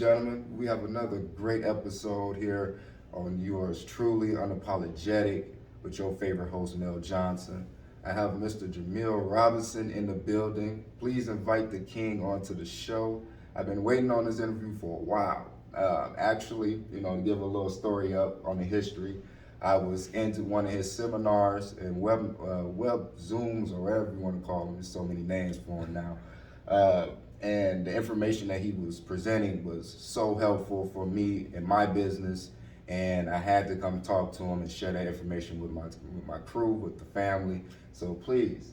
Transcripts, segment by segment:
gentlemen, we have another great episode here on yours truly, Unapologetic, with your favorite host, Mel Johnson. I have Mr. Jamiel Robinson in the building. Please invite the king onto the show. I've been waiting on this interview for a while. Actually, to give a little story up on the history, I was into one of his seminars and web Zooms, or whatever you want to call them. There's so many names for him now. And the information that he was presenting was so helpful for me in my business, and I had to come talk to him and share that information with my crew, with the family. So please,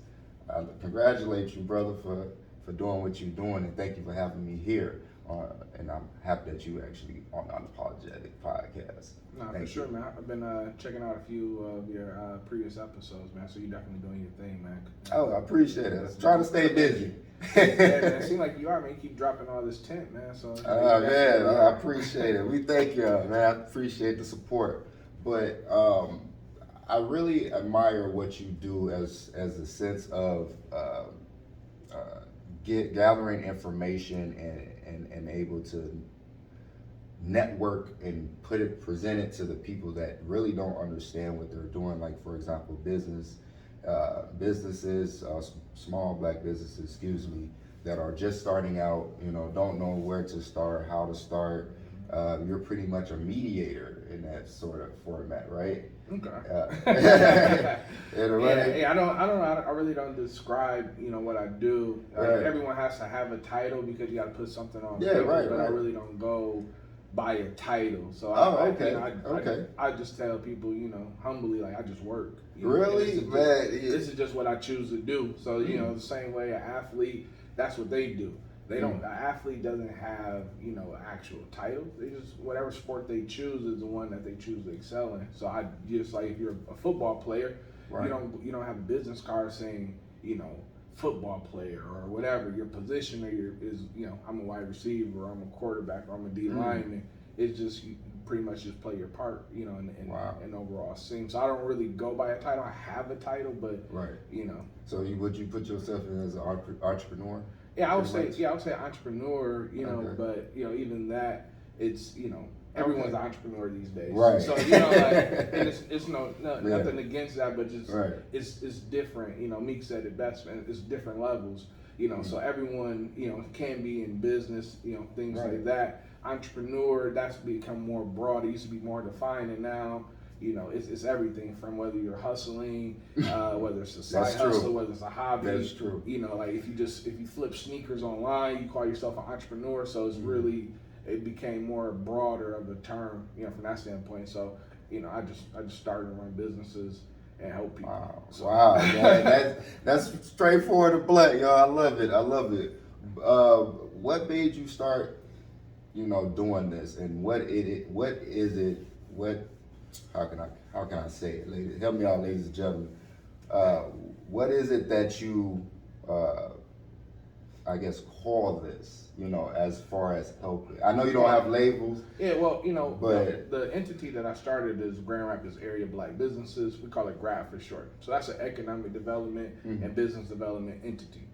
congratulate you, brother, for doing what you're doing, and thank you for having me here. And I'm happy that you actually on the Unapologetic Podcast. No, for sure, man. I've been checking out a few of your previous episodes, man. So you're definitely doing your thing, man. Oh, I appreciate it. I'm trying to stay busy. Yeah, man, it seems like you are, man. You keep dropping all this tent, man. So man, I appreciate it. We thank you, man. I appreciate the support. But I really admire what you do as a sense of gathering information and able to network and present it to the people that really don't understand what they're doing. Like, for example, businesses, small black businesses, that are just starting out, don't know where to start, how to start. You're pretty much a mediator in that sort of format, right? Okay. I really don't describe, what I do. Right. Everyone has to have a title because you got to put something on Yeah, paper, right, but right. I really don't go by a title. So I just tell people, humbly, like, I just work. Really, man? This is just what I choose to do. So, the same way an athlete, that's what they do. They don't. An athlete doesn't have, an actual title. They just, whatever sport they choose is the one that they choose to excel in. So I just, like, if you're a football player, right, you don't have a business card saying, football player or whatever your position is. I'm a wide receiver, or I'm a quarterback, or I'm a D lineman. It's just, you pretty much just play your part, in overall scheme. So I don't really go by a title. I have a title, but right. So would you put yourself in as an entrepreneur? Yeah, I would say entrepreneur, okay. But even that, it's everyone's an entrepreneur these days. Right. So and it's nothing against that, but just right. it's different. Meek said it best, man. It's different levels. So everyone can be in business, things right. like that. Entrepreneur, that's become more broad. It used to be more defined, and now it's everything from whether you're hustling, whether it's a side hustle, whether it's a hobby. That's true. Like if you flip sneakers online, you call yourself an entrepreneur. So it's really, it became more broader of a term, from that standpoint. So, I just started to run businesses and help people. Wow, so. Wow, man, that's straightforward and blunt, yo. I love it. What made you start, doing this, and how can I say it, ladies? Help me out, ladies and gentlemen. What is it that you, call this, as far as helping? I know you don't have labels. Yeah, well, but the entity that I started is Grand Rapids Area Black Businesses. We call it G.R.A.B.B for short. So that's an economic development and business development entity.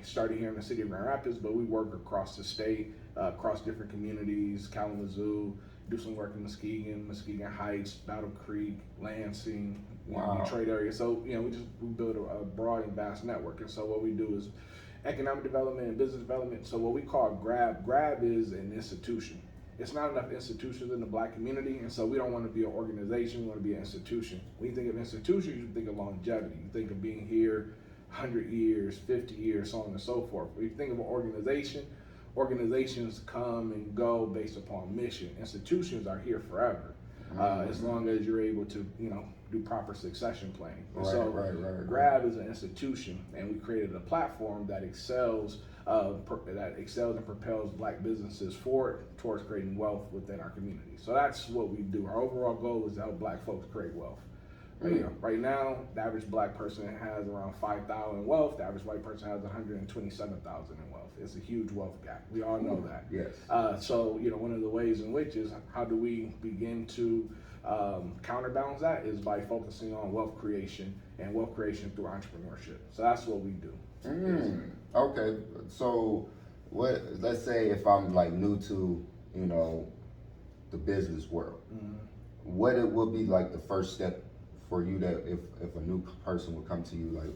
Started here in the city of Grand Rapids, but we work across the state, across different communities, Kalamazoo, do some work in Muskegon Heights, Battle Creek, Lansing, Detroit area. So, we build a broad and vast network. And so what we do is economic development and business development. So what we call G.R.A.B.B. G.R.A.B.B is an institution. It's not enough institutions in the black community, and so we don't want to be an organization, we want to be an institution. When you think of institutions, you think of longevity. You think of being here 100 years, 50 years, so on and so forth. When you think of an organization, organizations come and go based upon mission. Institutions are here forever, as long as you're able to, do proper succession planning. Right. G.R.A.B.B is an institution, and we created a platform that excels and propels black businesses forward towards creating wealth within our community. So that's what we do. Our overall goal is to help black folks create wealth. Right now, the average black person has around $5,000 in wealth. The average white person has $127,000 in wealth. It's a huge wealth gap. We all know that. Yes. So one of the ways in which is how do we begin to counterbalance that is by focusing on wealth creation and wealth creation through entrepreneurship. So that's what we do. Okay. So let's say if I'm like new to, you know, the business world, what it would be like the first step for you that if a new person would come to you like,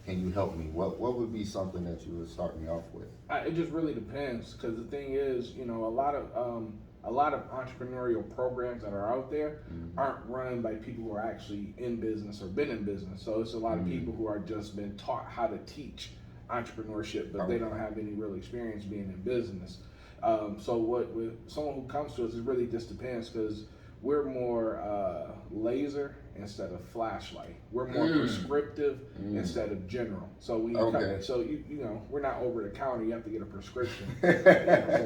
can you help me? What would be something that you would start me off with? It just really depends, because the thing is, you know, a lot of entrepreneurial programs that are out there aren't run by people who are actually in business or been in business. So it's a lot of people who are just been taught how to teach entrepreneurship, but they don't have any real experience being in business. So with someone who comes to us, it really just depends, because we're more laser instead of flashlight. We're more prescriptive instead of general. So when you you know, we're not over the counter. You have to get a prescription.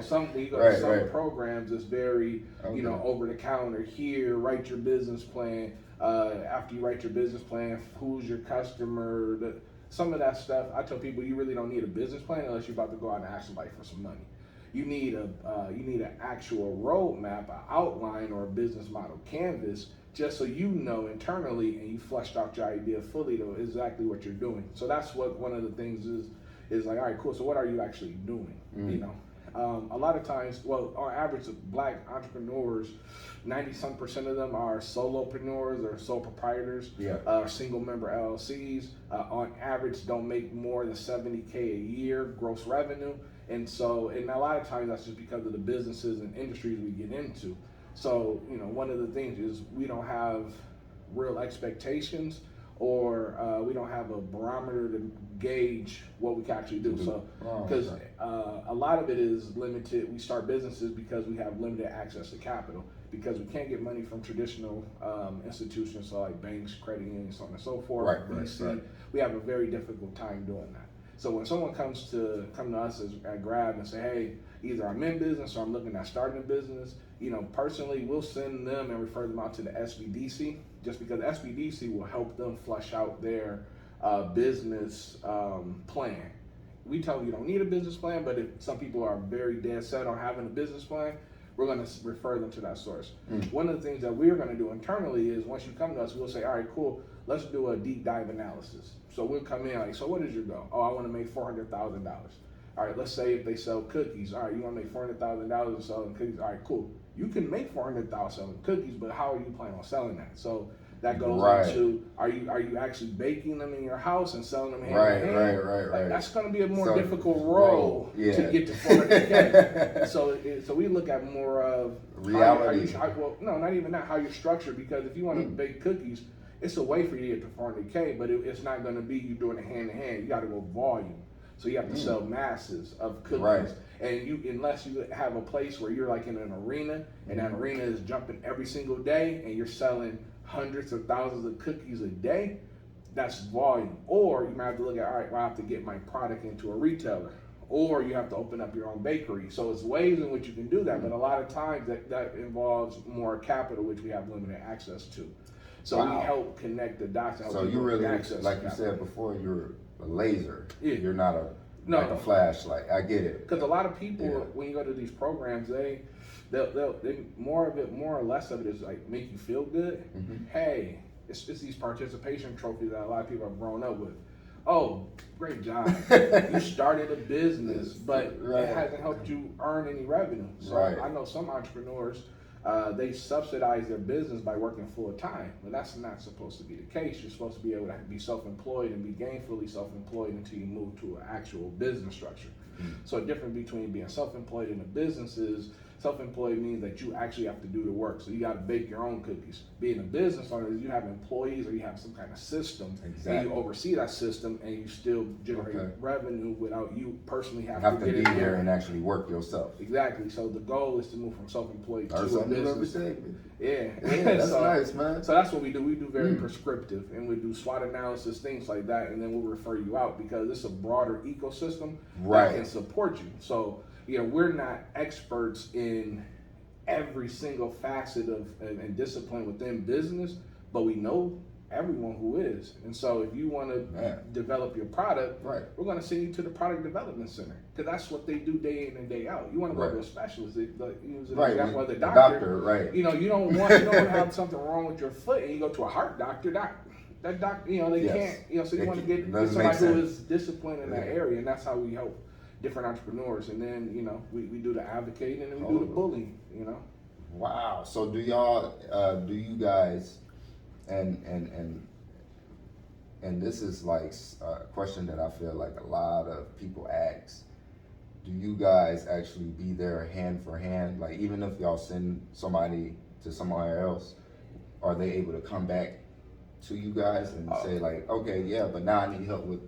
So when you go to some programs, it's very you know, over the counter. Here, write your business plan. After you write your business plan, who's your customer? Some of that stuff, I tell people, you really don't need a business plan unless you're about to go out and ask somebody for some money. You need an actual roadmap, an outline, or a business model canvas, just so you know internally and you fleshed out your idea fully to exactly what you're doing. So that's what one of the things is like, all right, cool. So what are you actually doing? You know, a lot of times, well, on average, Black entrepreneurs, 90% of them are solopreneurs or sole proprietors, single member LLCs. On average, don't make more than $70K a year gross revenue. And a lot of times that's just because of the businesses and industries we get into. So, you know, one of the things is we don't have real expectations, or we don't have a barometer to gauge what we can actually do. So, because a lot of it is limited. We start businesses because we have limited access to capital, because we can't get money from traditional institutions, so like banks, credit unions, so on and so forth. Right. We have a very difficult time doing that. So when someone comes to us at G.R.A.B.B and say, hey, either I'm in business or I'm looking at starting a business, you know, personally, we'll send them and refer them out to the SBDC, just because the SBDC will help them flesh out their business plan. We tell them you don't need a business plan, but if some people are very dead set on having a business plan, we're going to refer them to that source. One of the things that we're going to do internally is, once you come to us, we'll say, all right, cool, let's do a deep dive analysis. So we'll come in like, so what is your goal? Oh, I want to make $400,000. All right, let's say if they sell cookies. All right, you want to make $400,000 selling cookies. All right, cool. You can make $400,000 selling cookies, but how are you planning on selling that? So that goes into, are you actually baking them in your house and selling them hand to hand? Right. That's going to be a more difficult role to get to $400K. So we look at more of reality. Well, no, not even that. How you're structured, because if you want to bake cookies, it's a way for you to get to $400K, but it's not going to be you doing it hand to hand. You got to go volume. So you have to sell masses of cookies, and unless you have a place where you're like in an arena, and that arena is jumping every single day, and you're selling hundreds of thousands of cookies a day, that's volume. Or you might have to look at, all right, well, I have to get my product into a retailer, or you have to open up your own bakery. So it's ways in which you can do that, but a lot of times that involves more capital, which we have limited access to. So we help connect the dots. So you really, like you said before, you're a laser. You're not like a flashlight. I get it. Because a lot of people, when you go to these programs, they more or less of it is like make you feel good. Hey, it's these participation trophies that a lot of people have grown up with. Oh, great job. You started a business, but it hasn't helped you earn any revenue. So I know some entrepreneurs, they subsidize their business by working full time. But that's not supposed to be the case. You're supposed to be able to be self-employed and be gainfully self-employed until you move to an actual business structure. So the difference between being self-employed and a business is, self-employed means that you actually have to do the work. So you got to bake your own cookies. Being a business owner is you have employees or you have some kind of system, and you oversee that system, and you still generate revenue without you personally having to be there and actually work yourself. Exactly. So the goal is to move from self-employed to a business. Yeah, that's nice, man. So that's what we do. We do very prescriptive, and we do SWOT analysis, things like that, and then we'll refer you out, because it's a broader ecosystem that can support you. So, you know, we're not experts in every single facet of and discipline within business, but we know everyone who is. And so if you want to develop your product, we're going to send you to the product development center, because that's what they do day in and day out. You want to go to a specialist. Like, use an example of the doctor. You know, you don't want to have something wrong with your foot and you go to a heart doctor. That doctor, you know, they can't, you know, so you want to get somebody who is disciplined in that area, and that's how we help different entrepreneurs. And then, you know, we do the advocating and then we do the bullying, you know. Wow. So do you guys, and this is like a question that I feel like a lot of people ask. Do you guys actually be there hand for hand? Like, even if y'all send somebody to somewhere else, are they able to come back to you guys and say like, okay, yeah, but now I need help with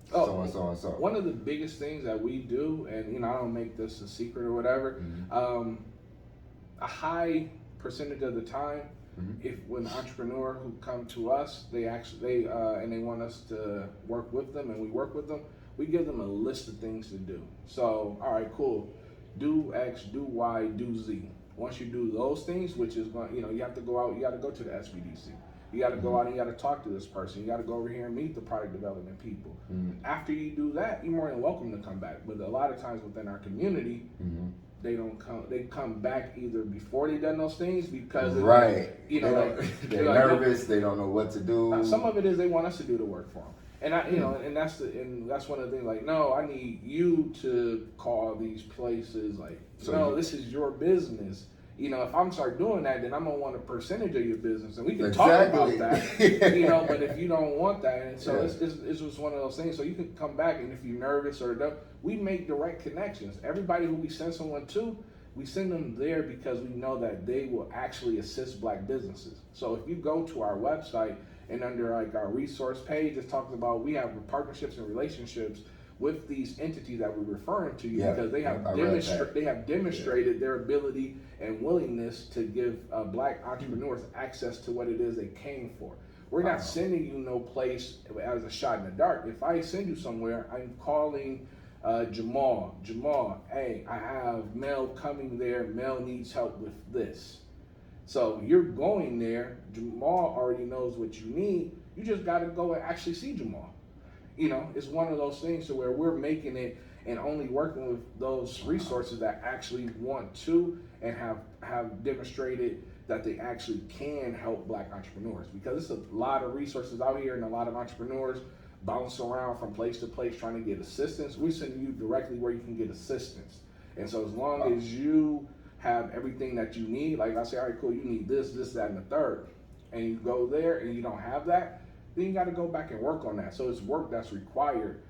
so and so and so? One of the biggest things that we do, and you know, I don't make this a secret or whatever, a high percentage of the time, if when entrepreneur who come to us, they want us to work with them and we work with them, we give them a list of things to do. So, all right, cool. Do X, do Y, do Z. Once you do those things, which is, you know, you have to go out, you got to go to the SBDC. You got to go out and you got to talk to this person. You got to go over here and meet the product development people. After you do that, you're more than welcome to come back. But a lot of times within our community, they don't come. They come back either before they done those things because you know, they're nervous. They don't know what to do. Some of it is they want us to do the work for them. And I, you know, and that's one of the things. Like, no, I need you to call these places. Like, this is your business. You know, if I'm start doing that, then I'm gonna want a percentage of your business, and we can talk about that. You know, but if you don't want that, and so it's just one of those things. So you can come back, and if you're nervous or we make direct connections. Everybody who we send someone to, we send them there because we know that they will actually assist Black businesses. So if you go to our website, and under like our resource page, it talks about we have partnerships and relationships with these entities that we're referring to because they have demonstrated their ability and willingness to give Black entrepreneurs access to what it is they came for. We're not sending you no place as a shot in the dark. If I send you somewhere, I'm calling Jamal. Jamal, hey, I have Mel coming there. Mel needs help with this. So you're going there, Jamal already knows what you need, you just got to go and actually see Jamal. You know, it's one of those things to where we're making it and only working with those resources that actually want to and have demonstrated that they actually can help Black entrepreneurs. Because it's a lot of resources out here and a lot of entrepreneurs bounce around from place to place trying to get assistance. We send you directly where you can get assistance. And so as long as you have everything that you need, like I say, all right, cool, you need this, that, and the third, and you go there and you don't have that, then you got to go back and work on that. So it's work that's required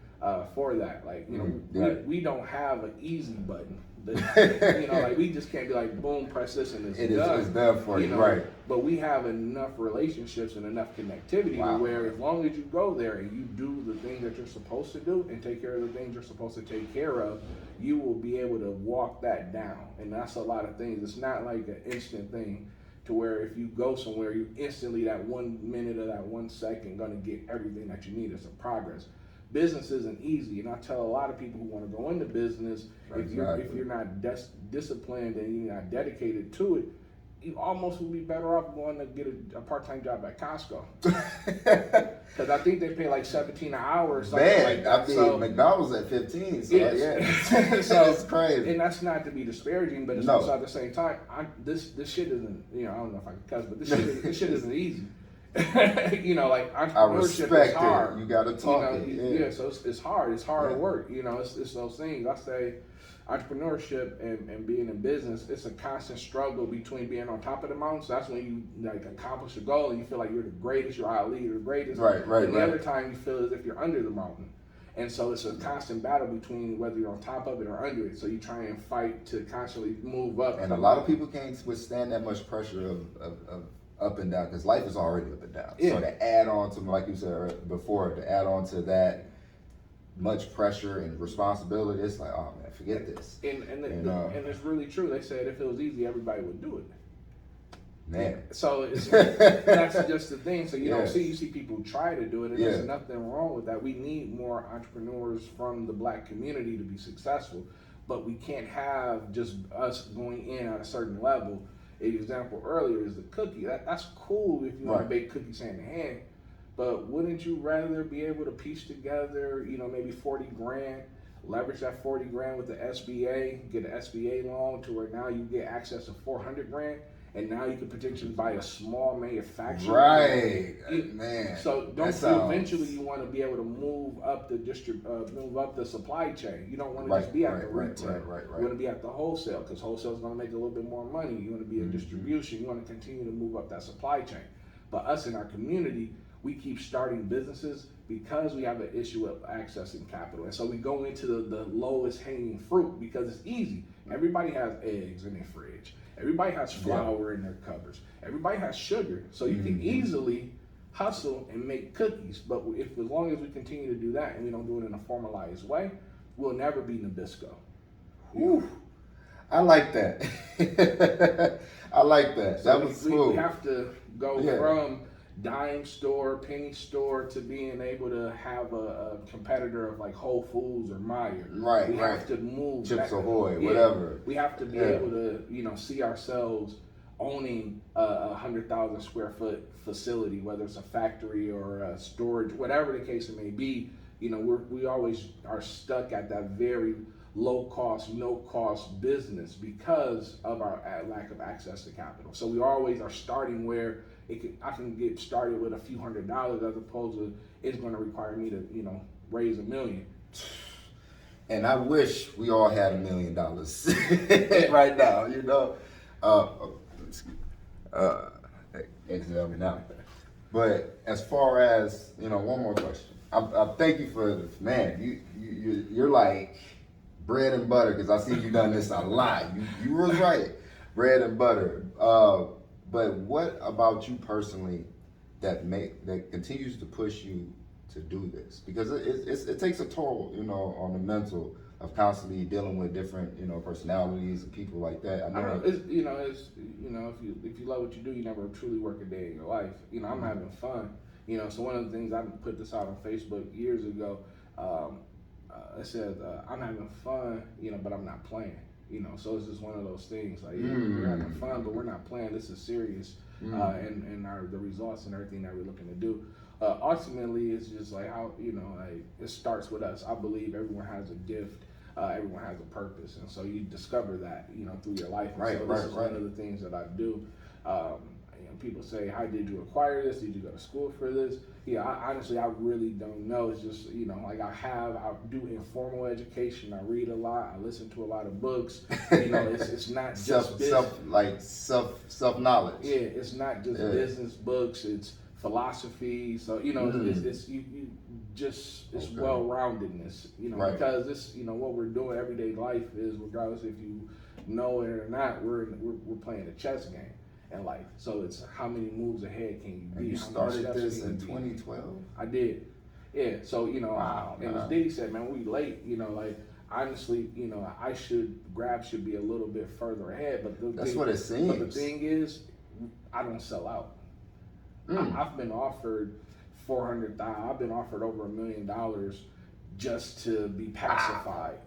for that. Like, you know, we don't have an easy button. You know, like we just can't be like, boom, press this and it's done. It's done for you, right? But we have enough relationships and enough connectivity to where as long as you go there and you do the things that you're supposed to do and take care of the things you're supposed to take care of, you will be able to walk that down. And that's a lot of things. It's not like an instant thing to where if you go somewhere, you instantly that 1 minute or that 1 second gonna get everything that you need. It's a progress. Business isn't easy, and I tell a lot of people who want to go into business, if you're not disciplined and you're not dedicated to it, you almost would be better off going to get a part-time job at Costco. Because I think they pay like $17 an hour or something like that. I mean, McDonald's at 15, so yeah. So it's crazy. And that's not to be disparaging, but it's also at the same time, this shit isn't, you know, I don't know if I can cuss, but this shit isn't easy. You know, like entrepreneurship is hard. You got to talk it. Yeah, so it's hard. It's hard work. You know, it's those things. I say entrepreneurship and being in business, it's a constant struggle between being on top of the mountain. So that's when you like accomplish a goal and you feel like you're the greatest, you're Ali, you're the greatest. Right. And the other time you feel as if you're under the mountain. And so it's a constant battle between whether you're on top of it or under it. So you try and fight to constantly move up. And a lot of people can't withstand that much pressure of up and down, because life is already up and down. So to add on to, like you said before, to add on to that much pressure and responsibility, it's like, oh man, forget this. And it's really true. They said if it was easy, everybody would do it. Man. So that's just the thing. So you see people try to do it, and there's nothing wrong with that. We need more entrepreneurs from the Black community to be successful, but we can't have just us going in at a certain level. An example earlier is the cookie. That's cool if you want to bake cookies hand in hand, but wouldn't you rather be able to piece together, you know, maybe 40 grand, leverage that 40 grand with the SBA, get an SBA loan to where now you get access to 400 grand, and now you could potentially buy a small manufacturer. Right, man. So eventually you want to be able to move up the supply chain. You don't want to just be at the retail. Right. You want to be at the wholesale, because wholesale is going to make a little bit more money. You want to be in distribution. You want to continue to move up that supply chain. But us in our community, we keep starting businesses because we have an issue of accessing capital. And so we go into the lowest hanging fruit because it's easy. Everybody has eggs in their fridge. Everybody has flour in their cupboards. Everybody has sugar. So you can easily hustle and make cookies. But as long as we continue to do that and we don't do it in a formalized way, we'll never be Nabisco. Whew. I like that. I like that. So that was smooth. We have to go from dime store, penny store, to being able to have a competitor of like Whole Foods or Meijer. We have to move. Chips Ahoy, whatever. We have to be able to, see ourselves owning a 100,000 square foot facility, whether it's a factory or a storage, whatever the case it may be. We always are stuck at that very low cost, no cost business because of our lack of access to capital. So we always are starting where I can get started with a few $100s as opposed to it's going to require me to, raise $1 million. And I wish we all had $1 million right now, exhale me now. But as far as, one more question. I thank you for this. Man, you're like bread and butter, because I see you done this a lot. You was right. Bread and butter. But what about you personally that continues to push you to do this? Because it takes a toll, on the mental of constantly dealing with different, personalities and people like that. If you love what you do, you never truly work a day in your life. I'm having fun. So one of the things I put this out on Facebook years ago. It said, I'm having fun, but I'm not playing. So it's just one of those things. Like we're having fun, but we're not playing. This is serious, and the results and everything that we're looking to do. Ultimately, it's just like how it starts with us. I believe everyone has a gift, everyone has a purpose, and so you discover that through your life. And this is one of the things that I do. People say, how did you acquire this? Did you go to school for this? Honestly, I really don't know. It's just, I do informal education. I read a lot. I listen to a lot of books. It's not just self knowledge. Yeah, it's not just business books. It's philosophy. So, it's well-roundedness, because this, what we're doing everyday life is, regardless if you know it or not, we're playing a chess game. In life. So it's how many moves ahead can you be? And you started this in 2012? I did. Yeah. So, wow, and as Diddy said, man, we late, honestly, G.R.A.B.B should be a little bit further ahead. But that's what it seems. But the thing is, I don't sell out. I've been offered $400,000. I've been offered over $1 million just to be pacified,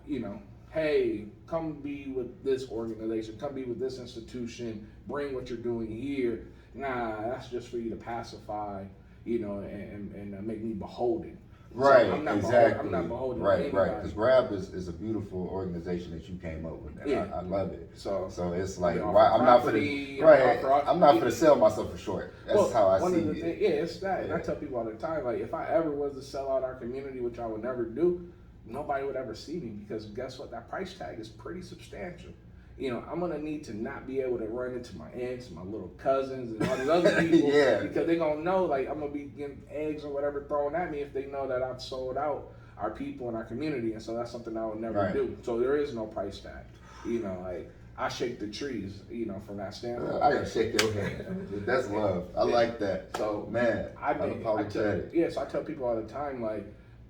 Hey, come be with this organization, come be with this institution, bring what you're doing here. Nah, that's just for you to pacify, and make me beholden. Right, so I'm not exactly. I'm not beholden to right. anybody. Because G.R.A.B.B is a beautiful organization that you came up with. And I love it. So it's like, I'm not for to sell myself for short. That's how I see it. It's that. And I tell people all the time, like, if I ever was to sell out our community, which I would never do, nobody would ever see me, because guess what? That price tag is pretty substantial. I'm gonna need to not be able to run into my aunts, my little cousins, and all these other people, because they're gonna know, like, I'm gonna be getting eggs or whatever thrown at me if they know that I've sold out our people in our community, and so that's something I would never do. So there is no price tag. Like, I shake the trees, from that standpoint. I gotta shake your hand. That's love. I like that. So man, unapologetic. So I tell people all the time, like,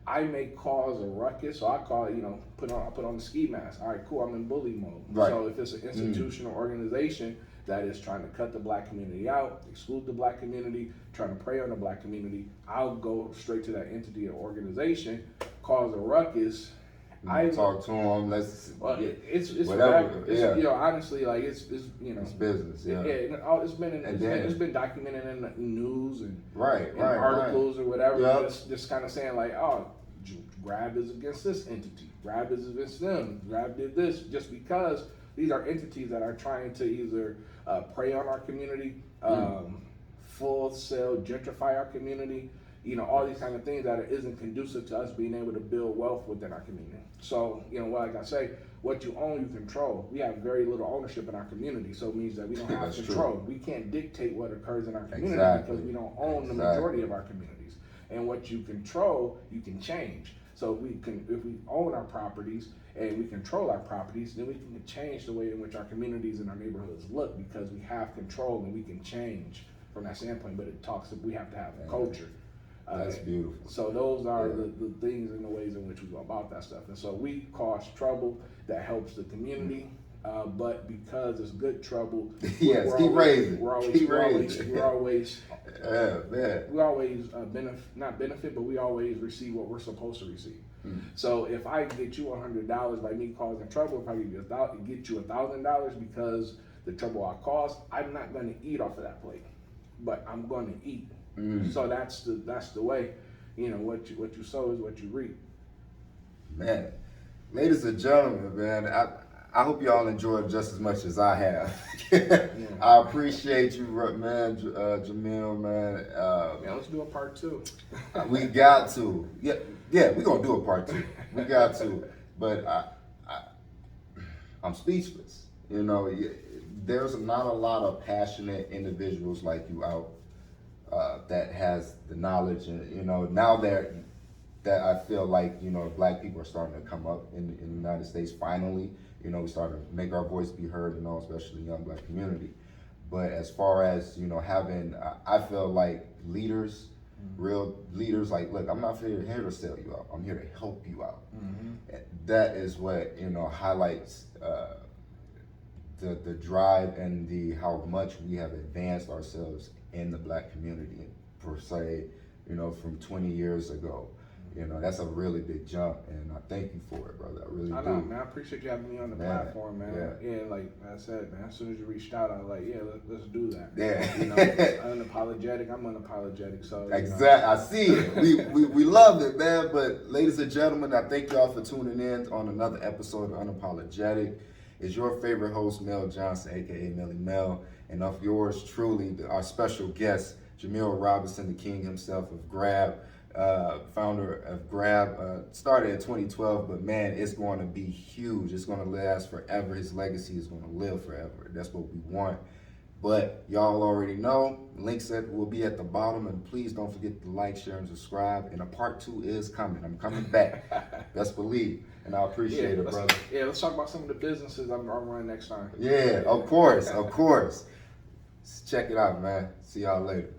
I may cause a ruckus, so I call it, I put on the ski mask. All right, cool, I'm in bully mode. Right. So if it's an institutional organization that is trying to cut the black community out, exclude the black community, trying to prey on the black community, I'll go straight to that entity or organization, cause a ruckus. I talk to them. It's whatever. It's, honestly, like it's it's business. It's been documented in the news and articles or whatever. Just kind of saying like, oh, G.R.A.B.B is against this entity. G.R.A.B.B is against them. G.R.A.B.B did this just because These are entities that are trying to either prey on our community, full sale gentrify our community, all these kind of things that isn't conducive to us being able to build wealth within our community. So, like I say, what you own, you control. We have very little ownership in our community, so it means that we don't have control. True. We can't dictate what occurs in our community because we don't own the majority of our communities. And what you control, you can change. So if we own our properties and we control our properties, then we can change the way in which our communities and our neighborhoods look because we have control and we can change from that standpoint. But we have to have a culture. That's beautiful. So those are the things and the ways in which we go about that stuff. And so we cause trouble that helps the community, but because it's good trouble, yes, keep raising. We're always not benefit, but we always receive what we're supposed to receive. So if I get you $100 by me causing trouble, if I get you $1,000 because the trouble I caused, I'm not going to eat off of that plate, but I'm going to eat. So that's the way, what you sow is what you reap. Man, ladies and gentlemen, man, I hope y'all enjoyed just as much as I have. I appreciate you, man, Jamiel, man. Let's do a part 2. We got to. Yeah, we're gonna do a part 2. We got to. But I'm speechless. There's not a lot of passionate individuals like you out. That has the knowledge, and now that I feel like Black people are starting to come up in the United States finally. We started to make our voice be heard, especially the young Black community. But as far as having, I feel like leaders, real leaders, like, look, I'm not here to sell you out. I'm here to help you out. That is what highlights the drive and how much we have advanced ourselves in the Black community per se, from 20 years ago. That's a really big jump, and I thank you for it, brother. I really do. Man. I appreciate you having me on the platform, man. Yeah, like I said, man, as soon as you reached out, I was like, let's do that. Yeah. Unapologetic, I'm unapologetic, so. Exactly, I see it. We love it, man. But ladies and gentlemen, I thank y'all for tuning in on another episode of Unapologetic. It's your favorite host, Mel Johnson, aka Melly Mel, and of yours truly, our special guest, Jamiel Robinson, the king himself of G.R.A.B.B, founder of G.R.A.B.B. Started in 2012, but man, it's going to be huge. It's going to last forever. His legacy is going to live forever. That's what we want. But y'all already know, links will be at the bottom, and please don't forget to like, share, and subscribe. And a part 2 is coming. I'm coming back. Best believe. And I appreciate it, brother. Let's talk about some of the businesses I'm running next time. Yeah, of course. Check it out, man. See y'all later.